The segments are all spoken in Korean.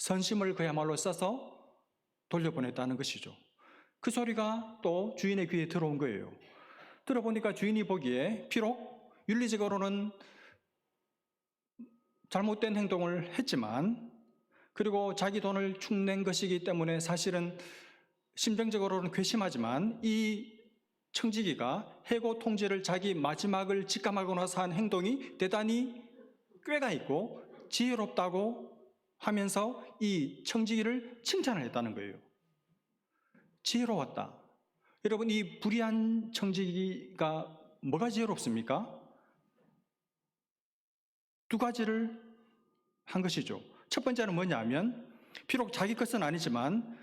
선심을 그야말로 써서 돌려보냈다는 것이죠. 그 소리가 또 주인의 귀에 들어온 거예요. 들어보니까 주인이 보기에 비록 윤리적으로는 잘못된 행동을 했지만, 그리고 자기 돈을 축낸 것이기 때문에 사실은 심정적으로는 괘씸하지만, 이 청지기가 해고 통제를 자기 마지막을 직감하고 나서 한 행동이 대단히 꾀가 있고 지혜롭다고 하면서 이 청지기를 칭찬을 했다는 거예요. 지혜로웠다. 여러분, 이 불의한 청지기가 뭐가 지혜롭습니까? 두 가지를 한 것이죠. 첫 번째는 뭐냐면, 비록 자기 것은 아니지만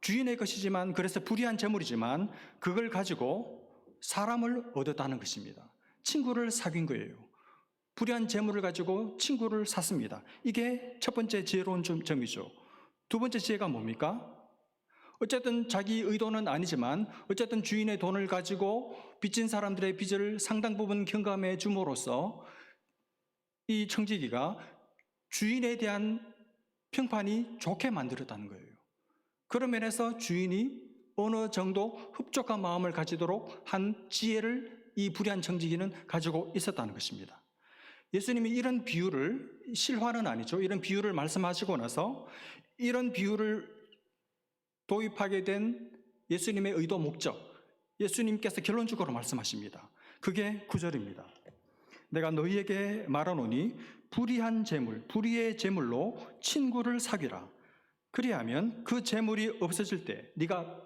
주인의 것이지만, 그래서 불의한 재물이지만 그걸 가지고 사람을 얻었다는 것입니다. 친구를 사귄 거예요. 불의한 재물을 가지고 친구를 샀습니다. 이게 첫 번째 지혜로운 점이죠. 두 번째 지혜가 뭡니까? 어쨌든 자기 의도는 아니지만 어쨌든 주인의 돈을 가지고 빚진 사람들의 빚을 상당 부분 경감해 줌으로써 이 청지기가 주인에 대한 평판이 좋게 만들었다는 거예요. 그런 면에서 주인이 어느 정도 흡족한 마음을 가지도록 한 지혜를 이 불의한 청지기는 가지고 있었다는 것입니다. 예수님이 이런 비유를, 실화는 아니죠, 이런 비유를 말씀하시고 나서 이런 비유를 도입하게 된 예수님의 의도, 목적, 예수님께서 결론적으로 말씀하십니다. 그게 9절입니다. 내가 너희에게 말하노니 불의한 재물, 불의의 재물로 친구를 사귀라. 그리하면 그 재물이 없어질 때, 네가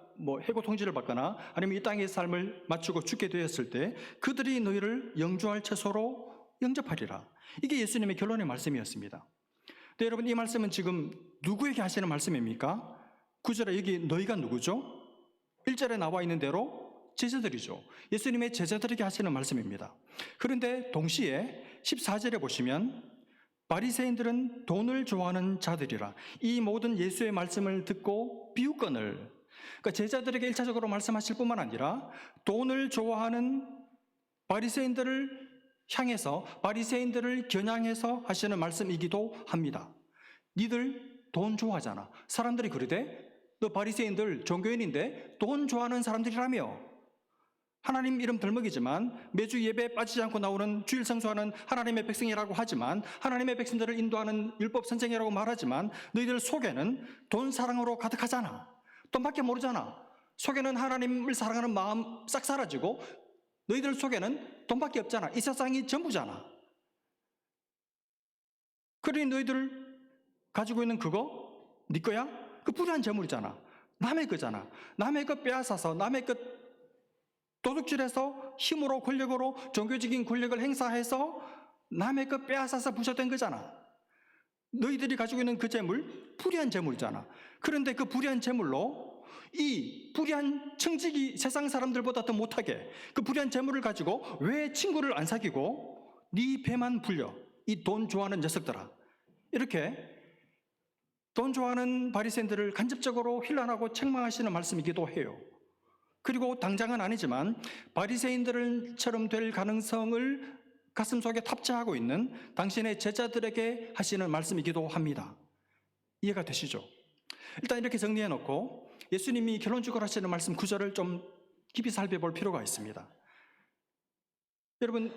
해고 통지를 받거나 아니면 이 땅의 삶을 마치고 죽게 되었을 때 그들이 너희를 영주할 처소로 영접하리라. 이게 예수님의 결론의 말씀이었습니다. 근데 여러분, 이 말씀은 지금 누구에게 하시는 말씀입니까? 9절에 여기 너희가 누구죠? 1절에 나와 있는 대로 제자들이죠. 예수님의 제자들에게 하시는 말씀입니다. 그런데 동시에 14절에 보시면 바리새인들은 돈을 좋아하는 자들이라. 이 모든 예수의 말씀을 듣고 비웃거늘, 그러니까 제자들에게 1차적으로 말씀하실 뿐만 아니라 돈을 좋아하는 바리새인들을 향해서, 바리새인들을 겨냥해서 하시는 말씀이기도 합니다. 니들 돈 좋아하잖아. 사람들이 그러대, 너 바리새인들 종교인인데 돈 좋아하는 사람들이라며. 하나님 이름 덜먹이지만 매주 예배에 빠지지 않고 나오는 주일 성수하는 하나님의 백성이라고 하지만, 하나님의 백성들을 인도하는 율법 선생이라고 말하지만 너희들 속에는 돈 사랑으로 가득하잖아. 돈밖에 모르잖아. 속에는 하나님을 사랑하는 마음 싹 사라지고 너희들 속에는 돈밖에 없잖아. 이 세상이 전부잖아. 그러니 너희들 가지고 있는 그거 네 거야? 그 불의한 재물이잖아. 남의 거잖아. 남의 것 빼앗아서, 남의 것 도둑질해서 힘으로, 권력으로, 종교적인 권력을 행사해서 남의 것 빼앗아서 부셔된 거잖아. 너희들이 가지고 있는 그 재물, 불의한 재물이잖아. 그런데 그 불의한 재물로 이 불의한 청지기, 세상 사람들보다 더 못하게 그 불의한 재물을 가지고 왜 친구를 안 사귀고 네 배만 불려, 이 돈 좋아하는 녀석들아. 이렇게 돈 좋아하는 바리새인들을 간접적으로 힐난하고 책망하시는 말씀이기도 해요. 그리고 당장은 아니지만 바리새인들처럼 될 가능성을 가슴속에 탑재하고 있는 당신의 제자들에게 하시는 말씀이기도 합니다. 이해가 되시죠? 일단 이렇게 정리해 놓고 예수님이 결론적으로 하시는 말씀 9절을 좀 깊이 살펴볼 필요가 있습니다. 여러분,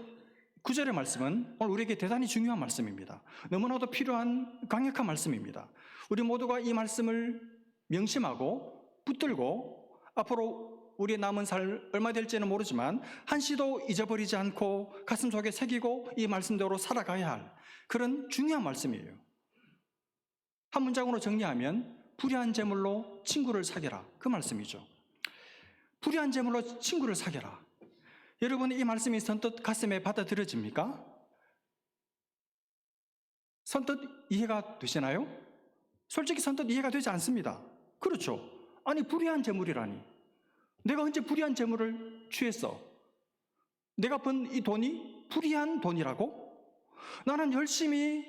9절의 말씀은 오늘 우리에게 대단히 중요한 말씀입니다. 너무나도 필요한 강력한 말씀입니다. 우리 모두가 이 말씀을 명심하고 붙들고 앞으로 우리의 남은 살 얼마 될지는 모르지만 한시도 잊어버리지 않고 가슴속에 새기고 이 말씀대로 살아가야 할 그런 중요한 말씀이에요. 한 문장으로 정리하면 불의한 재물로 친구를 사귀라, 그 말씀이죠. 불의한 재물로 친구를 사귀라. 여러분, 이 말씀이 선뜻 가슴에 받아들여집니까? 선뜻 이해가 되시나요? 솔직히 선뜻 이해가 되지 않습니다. 그렇죠? 아니, 불의한 재물이라니. 내가 언제 불의한 재물을 취했어? 내가 번 이 돈이 불의한 돈이라고? 나는 열심히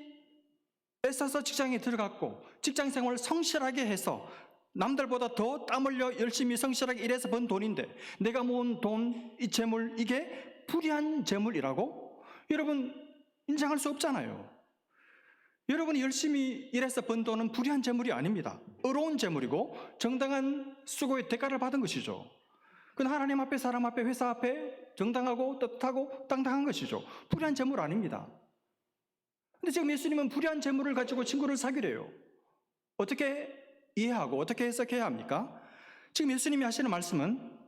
애써서 직장에 들어갔고 직장 생활을 성실하게 해서 남들보다 더 땀 흘려 열심히 성실하게 일해서 번 돈인데 내가 모은 돈, 이 재물, 이게 불의한 재물이라고? 여러분, 인정할 수 없잖아요. 여러분이 열심히 일해서 번 돈은 불의한 재물이 아닙니다. 의로운 재물이고 정당한 수고의 대가를 받은 것이죠. 그건 하나님 앞에, 사람 앞에, 회사 앞에 정당하고 떳떳하고 당당한 것이죠. 불의한 재물 아닙니다. 근데 지금 예수님은 불의한 재물을 가지고 친구를 사귀래요. 어떻게 이해하고 어떻게 해석해야 합니까? 지금 예수님이 하시는 말씀은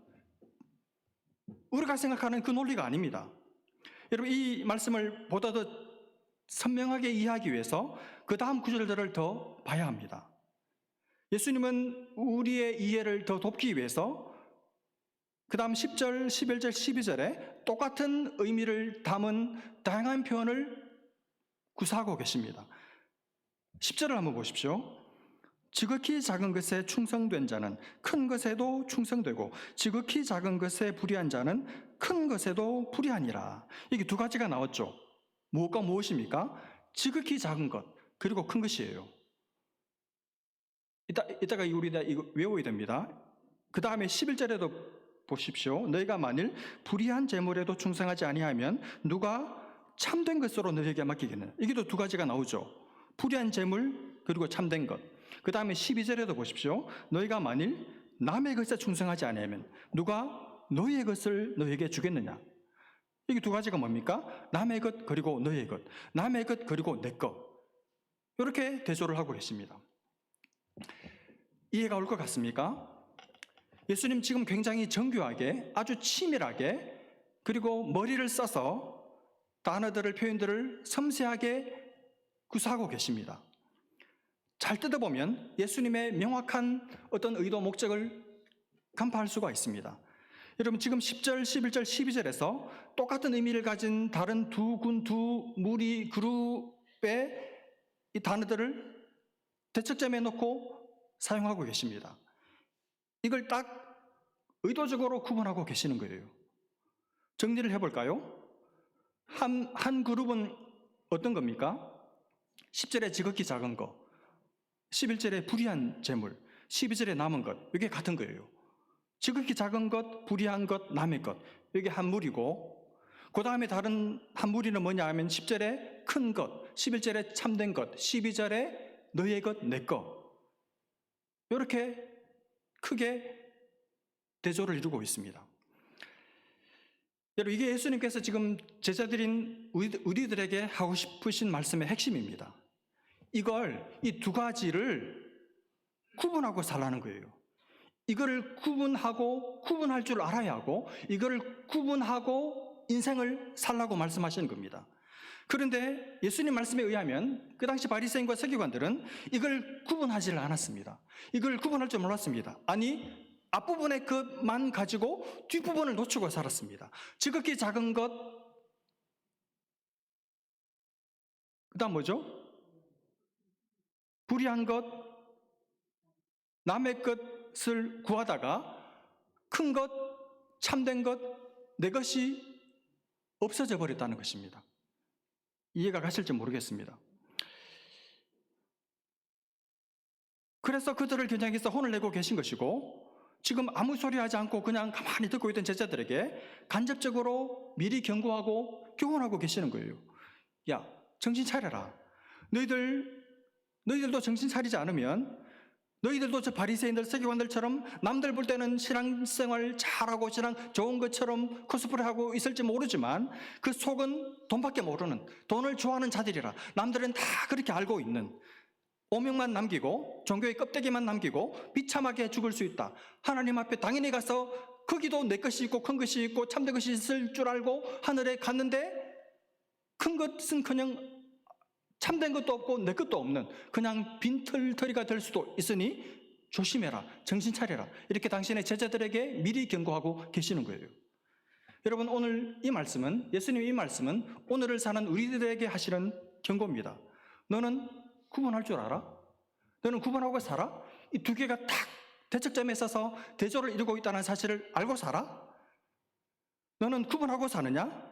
우리가 생각하는 그 논리가 아닙니다. 여러분, 이 말씀을 보다 더 선명하게 이해하기 위해서 그 다음 구절들을 더 봐야 합니다. 예수님은 우리의 이해를 더 돕기 위해서 그 다음 10절, 11절, 12절에 똑같은 의미를 담은 다양한 표현을 구사하고 계십니다. 10절을 한번 보십시오. 지극히 작은 것에 충성된 자는 큰 것에도 충성되고 지극히 작은 것에 불의한 자는 큰 것에도 불의하니라. 이게 두 가지가 나왔죠. 무엇과 무엇입니까? 지극히 작은 것 그리고 큰 것이에요. 이따가 우리 이거 외워야 됩니다. 그 다음에 11절에도 보십시오. 너희가 만일 불의한 재물에도 충성하지 아니하면 누가 참된 것으로 너희에게 맡기겠느냐. 이게 또 두 가지가 나오죠. 불의한 재물 그리고 참된 것. 그 다음에 12절에도 보십시오. 너희가 만일 남의 것에 충성하지 아니하면 누가 너희의 것을 너희에게 주겠느냐. 이게 두 가지가 뭡니까? 남의 것 그리고 너희의 것, 남의 것 그리고 내 것. 이렇게 대조를 하고 계십니다. 이해가 올 것 같습니까? 예수님 지금 굉장히 정교하게 아주 치밀하게 그리고 머리를 써서 단어들을 표현들을 섬세하게 구사하고 계십니다. 잘 뜯어보면 예수님의 명확한 어떤 의도 목적을 간파할 수가 있습니다. 여러분 지금 10절, 11절, 12절에서 똑같은 의미를 가진 다른 두 군, 두 무리 그룹의 이 단어들을 대척점에 놓고 사용하고 계십니다. 이걸 딱 의도적으로 구분하고 계시는 거예요. 정리를 해볼까요? 한 그룹은 어떤 겁니까? 10절에 지극히 작은 거, 11절에 불의한 재물, 12절에 남은 것, 이게 같은 거예요. 지극히 작은 것, 불의한 것, 남의 것, 이게 한 무리고, 그 다음에 다른 한 무리는 뭐냐 하면 10절에 큰 것, 11절에 참된 것, 12절에 너의 것, 내 것. 이렇게 크게 대조를 이루고 있습니다. 여러분, 이게 예수님께서 지금 제자들인 우리들에게 하고 싶으신 말씀의 핵심입니다. 이걸, 이 두 가지를 구분하고 살라는 거예요. 이거를 구분할 줄 알아야 하고, 이거를 구분하고 인생을 살라고 말씀하시는 겁니다. 그런데 예수님 말씀에 의하면 그 당시 바리새인과 서기관들은 이걸 구분하지를 않았습니다. 이걸 구분할 줄 몰랐습니다. 아니, 앞부분의 것만 가지고 뒷부분을 놓치고 살았습니다. 지극히 작은 것, 그 다음 뭐죠? 불의한 것, 남의 것을 구하다가 큰 것, 참된 것, 내 것이 없어져 버렸다는 것입니다. 이해가 가실지 모르겠습니다. 그래서 그들을 겨냥해서 혼을 내고 계신 것이고, 지금 아무 소리 하지 않고 그냥 가만히 듣고 있던 제자들에게 간접적으로 미리 경고하고 교훈하고 계시는 거예요. 야, 정신 차려라. 너희들도 정신 차리지 않으면 너희들도 저 바리새인들, 서기관들처럼 남들 볼 때는 신앙생활 잘하고 신앙 좋은 것처럼 코스프레하고 있을지 모르지만 그 속은 돈밖에 모르는, 돈을 좋아하는 자들이라. 남들은 다 그렇게 알고 있는, 오명만 남기고 종교의 껍데기만 남기고 비참하게 죽을 수 있다. 하나님 앞에 당연히 가서 거기도 내 것이 있고 큰 것이 있고 참된 것이 있을 줄 알고 하늘에 갔는데 큰 것은커녕 참된 것도 없고 내 것도 없는 그냥 빈털터리가 될 수도 있으니 조심해라, 정신 차려라. 이렇게 당신의 제자들에게 미리 경고하고 계시는 거예요. 여러분, 오늘 이 말씀은, 예수님 이 말씀은 오늘을 사는 우리들에게 하시는 경고입니다. 너는 구분할 줄 알아? 너는 구분하고 살아? 이 두 개가 딱 대척점에 있어서 대조를 이루고 있다는 사실을 알고 살아? 너는 구분하고 사느냐?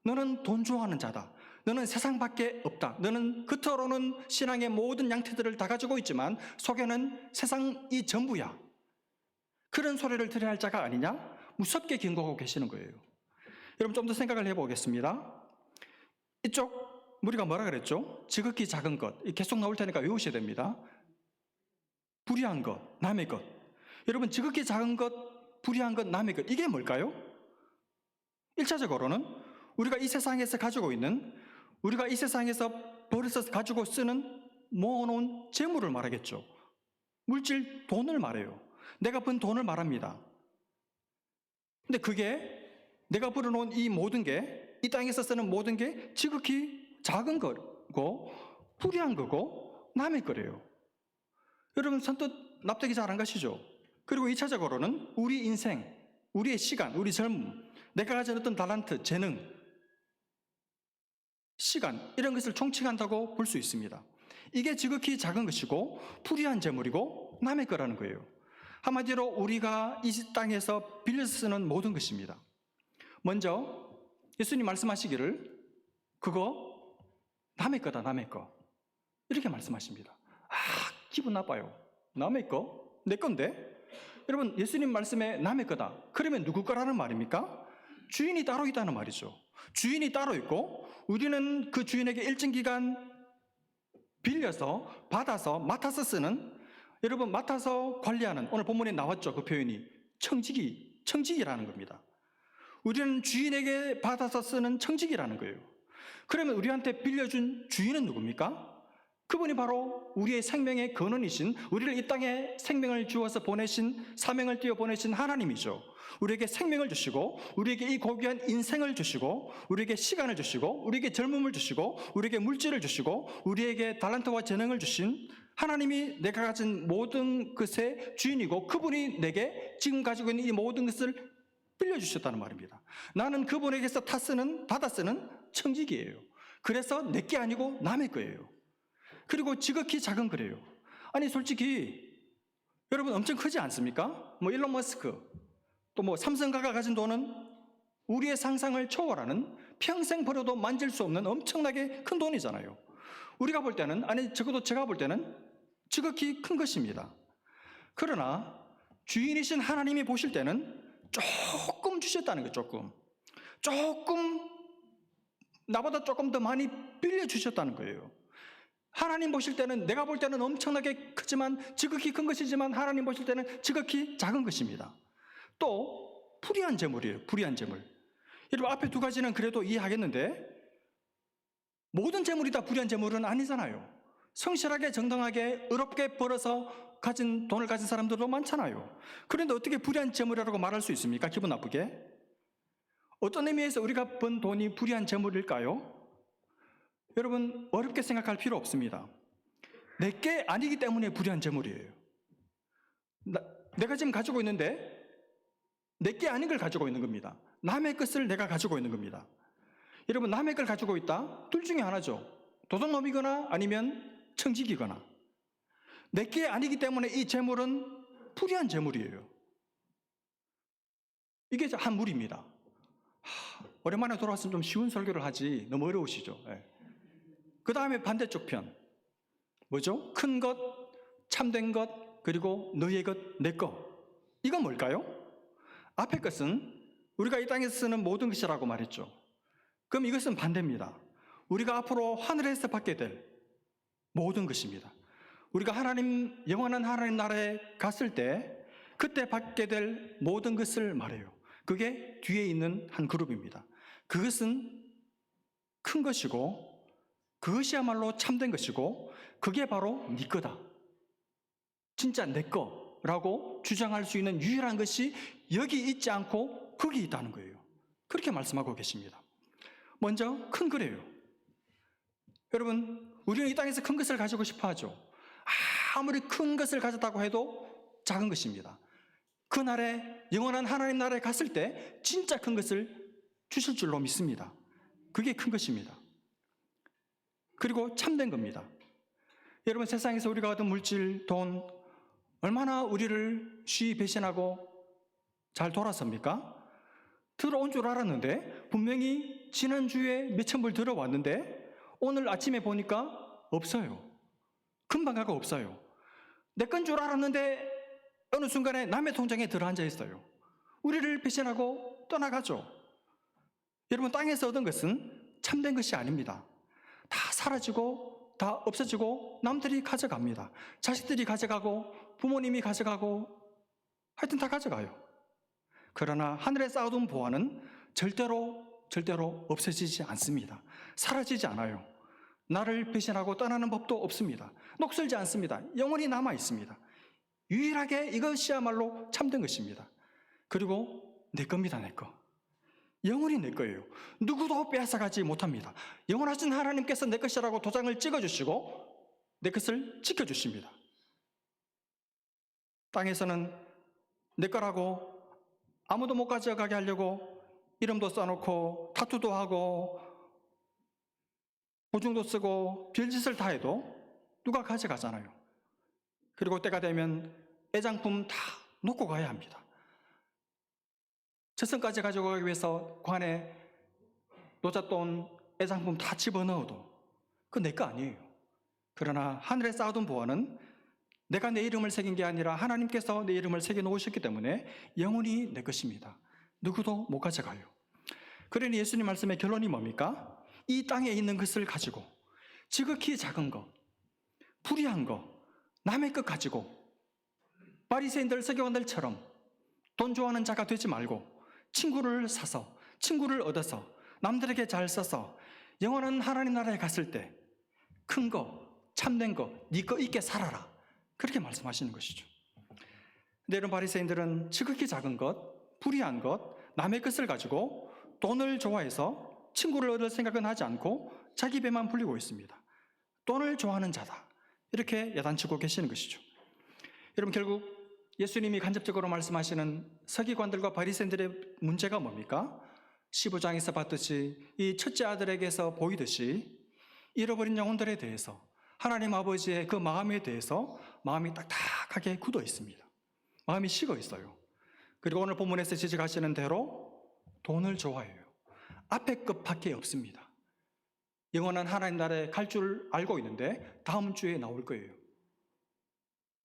너는 돈 좋아하는 자다. 너는 세상밖에 없다. 너는 겉으로는 신앙의 모든 양태들을 다 가지고 있지만 속에는 세상이 전부야. 그런 소리를 들어야 할 자가 아니냐? 무섭게 경고하고 계시는 거예요. 여러분, 좀 더 생각을 해보겠습니다. 이쪽 우리가 뭐라 그랬죠? 지극히 작은 것. 계속 나올 테니까 외우셔야 됩니다. 불의한 것, 남의 것. 여러분, 지극히 작은 것, 불의한 것, 남의 것. 이게 뭘까요? 1차적으로는 우리가 이 세상에서 가지고 있는, 우리가 이 세상에서 벌어서 가지고 쓰는 모아놓은 재물을 말하겠죠. 물질, 돈을 말해요. 내가 번 돈을 말합니다. 근데 그게 내가 벌어놓은 이 모든 게, 이 땅에서 쓰는 모든 게 지극히 작은 거고 불의한 거고 남의 거래요. 여러분, 선뜻 납득이 잘 안 가시죠? 그리고 2차적으로는 우리 인생, 우리의 시간, 우리 젊음, 내가 가진 어떤 달란트, 재능, 시간, 이런 것을 총칭한다고 볼 수 있습니다. 이게 지극히 작은 것이고 불의한 재물이고 남의 거라는 거예요. 한마디로 우리가 이 땅에서 빌려서 쓰는 모든 것입니다. 먼저 예수님 말씀하시기를 그거 남의 거다, 남의 거. 이렇게 말씀하십니다. 기분 나빠요. 남의 거? 내 건데? 여러분, 예수님 말씀에 남의 거다. 그러면 누구 거라는 말입니까? 주인이 따로 있다는 말이죠. 주인이 따로 있고 우리는 그 주인에게 일정 기간 빌려서 받아서 맡아서 쓰는, 여러분, 맡아서 관리하는, 오늘 본문에 나왔죠, 그 표현이 청지기라는 겁니다. 우리는 주인에게 받아서 쓰는 청지기라는 거예요. 그러면 우리한테 빌려준 주인은 누굽니까? 그분이 바로 우리의 생명의 근원이신, 우리를 이 땅에 생명을 주어서 보내신, 사명을 띄워 보내신 하나님이죠. 우리에게 생명을 주시고 우리에게 이 고귀한 인생을 주시고 우리에게 시간을 주시고 우리에게 젊음을 주시고 우리에게 물질을 주시고 우리에게 달란트와 재능을 주신 하나님이 내가 가진 모든 것의 주인이고 그분이 내게 지금 가지고 있는 이 모든 것을 빌려주셨다는 말입니다. 나는 그분에게서 받아 쓰는 청지기예요. 그래서 내 게 아니고 남의 거예요. 그리고 지극히 작은 거래요. 아니, 솔직히 여러분 엄청 크지 않습니까? 일론 머스크, 또 삼성가가 가진 돈은 우리의 상상을 초월하는, 평생 버려도 만질 수 없는 엄청나게 큰 돈이잖아요. 우리가 볼 때는, 아니 적어도 제가 볼 때는 지극히 큰 것입니다. 그러나 주인이신 하나님이 보실 때는 조금 주셨다는 거예요. 조금 나보다 조금 더 많이 빌려주셨다는 거예요. 하나님 보실 때는, 내가 볼 때는 엄청나게 크지만, 지극히 큰 것이지만 하나님 보실 때는 지극히 작은 것입니다. 또 불의한 재물이에요. 불의한 재물. 여러분, 앞에 두 가지는 그래도 이해하겠는데 모든 재물이 다 불의한 재물은 아니잖아요. 성실하게 정당하게 의롭게 벌어서 돈을 가진 사람들도 많잖아요. 그런데 어떻게 불의한 재물이라고 말할 수 있습니까? 기분 나쁘게. 어떤 의미에서 우리가 번 돈이 불의한 재물일까요? 여러분, 어렵게 생각할 필요 없습니다. 내게 아니기 때문에 불의한 재물이에요. 내가 지금 가지고 있는데 내게 아닌 걸 가지고 있는 겁니다. 남의 것을 내가 가지고 있는 겁니다. 여러분, 남의 걸 가지고 있다? 둘 중에 하나죠. 도둑놈이거나 아니면 청지기거나. 내게 아니기 때문에 이 재물은 불의한 재물이에요. 이게 한 물입니다. 오랜만에 돌아왔으면 좀 쉬운 설교를 하지 너무 어려우시죠? 네. 그 다음에 반대쪽 편. 뭐죠? 큰 것, 참된 것, 그리고 너의 것, 내 것. 이건 뭘까요? 앞에 것은 우리가 이 땅에서 쓰는 모든 것이라고 말했죠. 그럼 이것은 반대입니다. 우리가 앞으로 하늘에서 받게 될 모든 것입니다. 우리가 영원한 하나님 나라에 갔을 때 그때 받게 될 모든 것을 말해요. 그게 뒤에 있는 한 그룹입니다. 그것은 큰 것이고 그것이야말로 참된 것이고 그게 바로 네 거다, 진짜 내 거라고 주장할 수 있는 유일한 것이 여기 있지 않고 거기 있다는 거예요. 그렇게 말씀하고 계십니다. 먼저 큰 거래요. 여러분, 우리는 이 땅에서 큰 것을 가지고 싶어 하죠. 아무리 큰 것을 가졌다고 해도 작은 것입니다. 그날에 영원한 하나님 나라에 갔을 때 진짜 큰 것을 주실 줄로 믿습니다. 그게 큰 것입니다. 그리고 참된 겁니다. 여러분, 세상에서 우리가 얻은 물질, 돈, 얼마나 우리를 쉬이 배신하고 잘 돌아섭니까? 들어온 줄 알았는데, 분명히 지난주에 몇천 불 들어왔는데 오늘 아침에 보니까 없어요. 금방 가고 없어요. 내 건 줄 알았는데 어느 순간에 남의 통장에 들어앉아 있어요. 우리를 배신하고 떠나가죠. 여러분, 땅에서 얻은 것은 참된 것이 아닙니다. 다 사라지고 다 없어지고 남들이 가져갑니다. 자식들이 가져가고 부모님이 가져가고 하여튼 다 가져가요. 그러나 하늘에 쌓아둔 보화는 절대로 없어지지 않습니다. 사라지지 않아요. 나를 배신하고 떠나는 법도 없습니다. 녹슬지 않습니다. 영원히 남아 있습니다. 유일하게 이것이야말로 참된 것입니다. 그리고 내 겁니다, 내 거. 영원히 내 거예요. 누구도 빼앗아가지 못합니다. 영원하신 하나님께서 내 것이라고 도장을 찍어주시고 내 것을 지켜주십니다. 땅에서는 내 거라고 아무도 못 가져가게 하려고 이름도 써놓고 타투도 하고 보증도 쓰고 별짓을 다 해도 누가 가져가잖아요. 그리고 때가 되면 애장품 다 놓고 가야 합니다. 저승까지 가져가기 위해서 관에 노잣돈 애장품 다 집어넣어도 그건 내 거 아니에요. 그러나 하늘에 쌓아둔 보화는 내가 내 이름을 새긴 게 아니라 하나님께서 내 이름을 새겨 놓으셨기 때문에 영원히 내 것입니다. 누구도 못 가져가요. 그러니 예수님 말씀의 결론이 뭡니까? 이 땅에 있는 것을 가지고 지극히 작은 것, 불의한 것, 남의 것 가지고 바리새인들 서기관들처럼 돈 좋아하는 자가 되지 말고 친구를 사서 친구를 얻어서 남들에게 잘 써서 영원한 하나님 나라에 갔을 때 큰 거, 참된 거, 네 거 있게 살아라. 그렇게 말씀하시는 것이죠. 근데 이런 바리새인들은 지극히 작은 것, 불의한 것, 남의 것을 가지고 돈을 좋아해서 친구를 얻을 생각은 하지 않고 자기 배만 불리고 있습니다. 돈을 좋아하는 자다. 이렇게 야단치고 계시는 것이죠. 여러분, 결국 예수님이 간접적으로 말씀하시는 서기관들과 바리새인들의 문제가 뭡니까? 15장에서 봤듯이 이 첫째 아들에게서 보이듯이 잃어버린 영혼들에 대해서 하나님 아버지의 그 마음에 대해서 마음이 딱딱하게 굳어 있습니다. 마음이 식어 있어요. 그리고 오늘 본문에서 지적하시는 대로 돈을 좋아해요. 앞에 것밖에 없습니다. 영원한 하나님 나라에 갈 줄 알고 있는데 다음 주에 나올 거예요.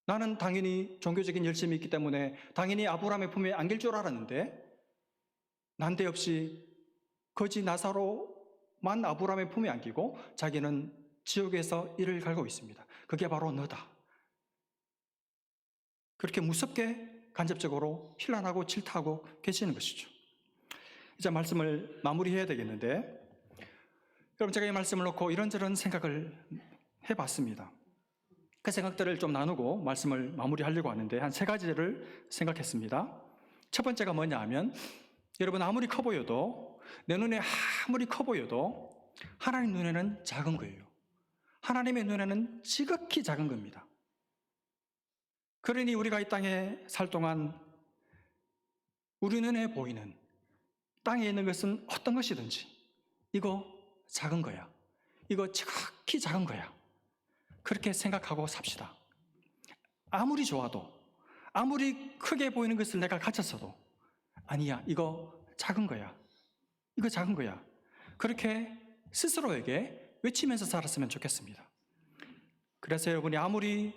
나는 당연히 종교적인 열심이 있기 때문에 당연히 아브라함의 품에 안길 줄 알았는데 난데없이 거지 나사로만 아브라함의 품에 안기고 자기는 지옥에서 이를 갈고 있습니다. 그게 바로 너다. 그렇게 무섭게 간접적으로 필란하고 질타하고 계시는 것이죠. 이제 말씀을 마무리해야 되겠는데, 여러분, 제가 이 말씀을 놓고 이런저런 생각을 해봤습니다. 그 생각들을 좀 나누고 말씀을 마무리하려고 하는데 한 세 가지를 생각했습니다. 첫 번째가 뭐냐 하면, 여러분, 아무리 커 보여도, 내 눈에 아무리 커 보여도 하나님 눈에는 작은 거예요. 하나님의 눈에는 지극히 작은 겁니다. 그러니 우리가 이 땅에 살 동안 우리 눈에 보이는 땅에 있는 것은 어떤 것이든지 이거 작은 거야. 이거 지극히 작은 거야. 그렇게 생각하고 삽시다. 아무리 좋아도, 아무리 크게 보이는 것을 내가 가졌어도 아니야, 이거 작은 거야. 이거 작은 거야. 그렇게 스스로에게 외치면서 살았으면 좋겠습니다. 그래서 여러분이 아무리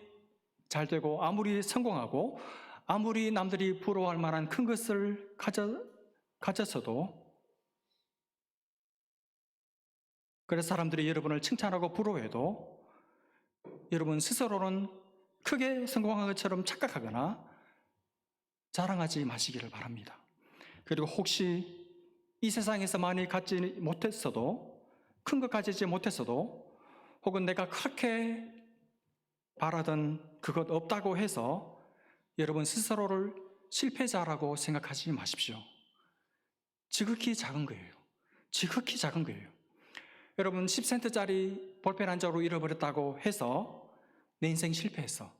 잘 되고 아무리 성공하고 아무리 남들이 부러워할 만한 큰 것을 가졌어도, 그래서 사람들이 여러분을 칭찬하고 부러워해도 여러분 스스로는 크게 성공한 것처럼 착각하거나 자랑하지 마시기를 바랍니다. 그리고 혹시 이 세상에서 많이 갖지 못했어도, 큰 것 가지지 못했어도, 혹은 내가 그렇게 바라던 그것 없다고 해서 여러분 스스로를 실패자라고 생각하지 마십시오. 지극히 작은 거예요. 지극히 작은 거예요. 여러분, 10센트짜리 볼펜 한 자루 잃어버렸다고 해서 내 인생 실패했어,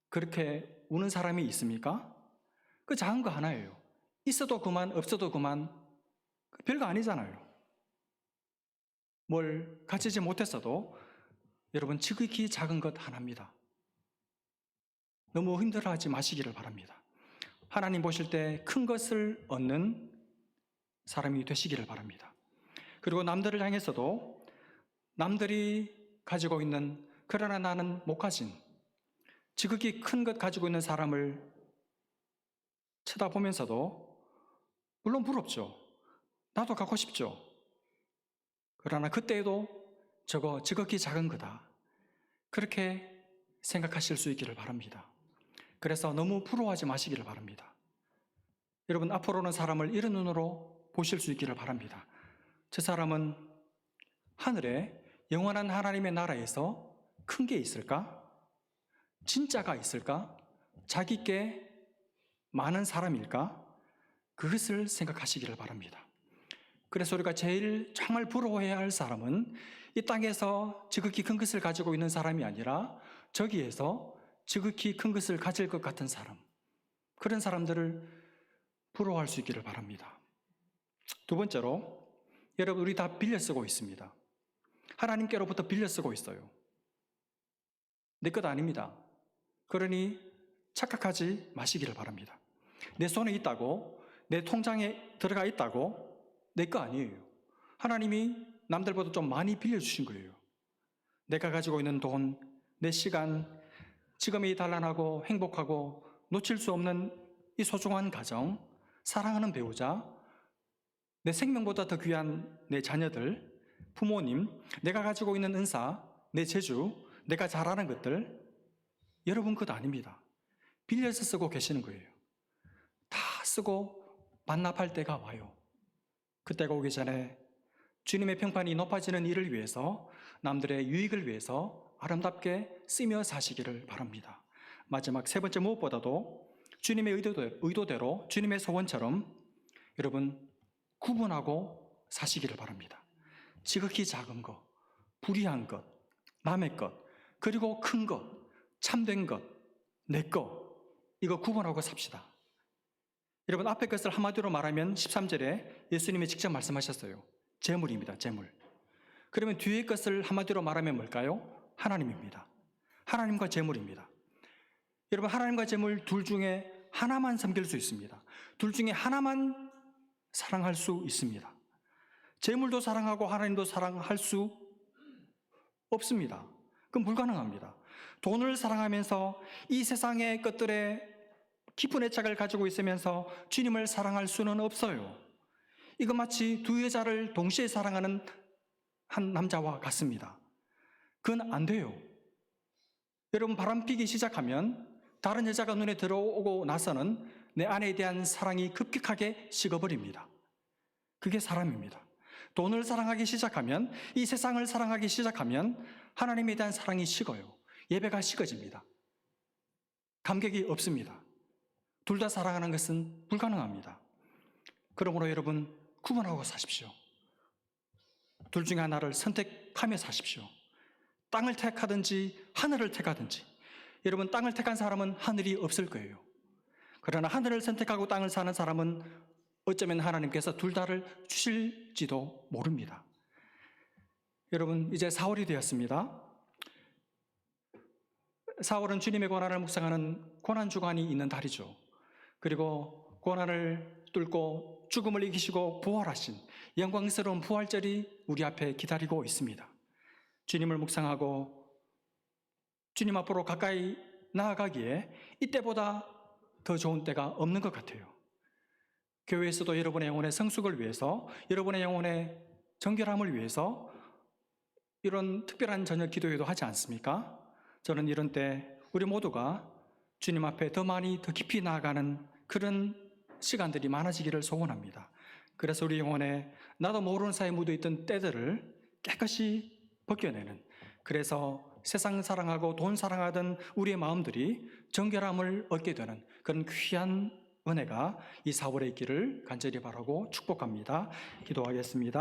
그렇게 우는 사람이 있습니까? 그 작은 거 하나예요. 있어도 그만, 없어도 그만, 별거 아니잖아요. 뭘 가지지 못했어도 여러분 지극히 작은 것 하나입니다. 너무 힘들어하지 마시기를 바랍니다. 하나님 보실 때 큰 것을 얻는 사람이 되시기를 바랍니다. 그리고 남들을 향해서도 남들이 가지고 있는, 그러나 나는 못 가진 지극히 큰 것 가지고 있는 사람을 쳐다보면서도 물론 부럽죠. 나도 갖고 싶죠. 그러나 그때에도 저거 지극히 작은 거다. 그렇게 생각하실 수 있기를 바랍니다. 그래서 너무 부러워하지 마시기를 바랍니다. 여러분, 앞으로는 사람을 이런 눈으로 보실 수 있기를 바랍니다. 저 사람은 하늘에 영원한 하나님의 나라에서 큰 게 있을까? 진짜가 있을까? 자기께 많은 사람일까? 그것을 생각하시기를 바랍니다. 그래서 우리가 제일 정말 부러워해야 할 사람은 이 땅에서 지극히 큰 것을 가지고 있는 사람이 아니라 저기에서 지극히 큰 것을 가질 것 같은 사람, 그런 사람들을 부러워할 수 있기를 바랍니다. 두 번째로, 여러분, 우리 다 빌려 쓰고 있습니다. 하나님께로부터 빌려 쓰고 있어요. 내 것 아닙니다. 그러니 착각하지 마시기를 바랍니다. 내 손에 있다고, 내 통장에 들어가 있다고 내 거 아니에요. 하나님이 남들보다 좀 많이 빌려주신 거예요. 내가 가지고 있는 돈, 내 시간, 지금이 단란하고 행복하고 놓칠 수 없는 이 소중한 가정, 사랑하는 배우자, 내 생명보다 더 귀한 내 자녀들, 부모님, 내가 가지고 있는 은사, 내 재주, 내가 잘하는 것들, 여러분 것 아닙니다. 빌려서 쓰고 계시는 거예요. 다 쓰고 반납할 때가 와요. 그때가 오기 전에 주님의 평판이 높아지는 일을 위해서, 남들의 유익을 위해서 아름답게 쓰며 사시기를 바랍니다. 마지막 세 번째, 무엇보다도 주님의 의도대로 주님의 소원처럼 여러분 구분하고 사시기를 바랍니다. 지극히 작은 것, 불의한 것, 남의 것, 그리고 큰 것, 참된 것, 내 것, 이거 구분하고 삽시다. 여러분, 앞에 것을 한마디로 말하면 13절에 예수님이 직접 말씀하셨어요. 재물입니다. 재물. 그러면 뒤에 것을 한마디로 말하면 뭘까요? 하나님입니다. 하나님과 재물입니다. 여러분, 하나님과 재물 둘 중에 하나만 섬길 수 있습니다. 둘 중에 하나만 사랑할 수 있습니다. 재물도 사랑하고 하나님도 사랑할 수 없습니다. 그건 불가능합니다. 돈을 사랑하면서 이 세상의 것들에 깊은 애착을 가지고 있으면서 주님을 사랑할 수는 없어요. 이거 마치 두 여자를 동시에 사랑하는 한 남자와 같습니다. 그건 안 돼요. 여러분, 바람피기 시작하면 다른 여자가 눈에 들어오고 나서는 내 아내에 대한 사랑이 급격하게 식어버립니다. 그게 사람입니다. 돈을 사랑하기 시작하면, 이 세상을 사랑하기 시작하면 하나님에 대한 사랑이 식어요. 예배가 식어집니다. 감격이 없습니다. 둘 다 사랑하는 것은 불가능합니다. 그러므로 여러분, 구분하고 사십시오. 둘 중에 하나를 선택하며 사십시오. 땅을 택하든지 하늘을 택하든지. 여러분, 땅을 택한 사람은 하늘이 없을 거예요. 그러나 하늘을 선택하고 땅을 사는 사람은 어쩌면 하나님께서 둘 다를 주실지도 모릅니다. 여러분, 이제 4월이 되었습니다. 4월은 주님의 고난을 묵상하는 고난주간이 있는 달이죠. 그리고 고난을 뚫고 죽음을 이기시고 부활하신 영광스러운 부활절이 우리 앞에 기다리고 있습니다. 주님을 묵상하고 주님 앞으로 가까이 나아가기에 이때보다 더 좋은 때가 없는 것 같아요. 교회에서도 여러분의 영혼의 성숙을 위해서, 여러분의 영혼의 정결함을 위해서 이런 특별한 저녁 기도회도 하지 않습니까? 저는 이런 때 우리 모두가 주님 앞에 더 많이 더 깊이 나아가는 그런 시간들이 많아지기를 소원합니다. 그래서 우리 영혼에 나도 모르는 사이에 묻어있던 때들을 깨끗이 벗겨내는, 그래서 세상 사랑하고 돈 사랑하던 우리의 마음들이 정결함을 얻게 되는 그런 귀한 은혜가 이 4월에 있기를 간절히 바라고 축복합니다. 기도하겠습니다.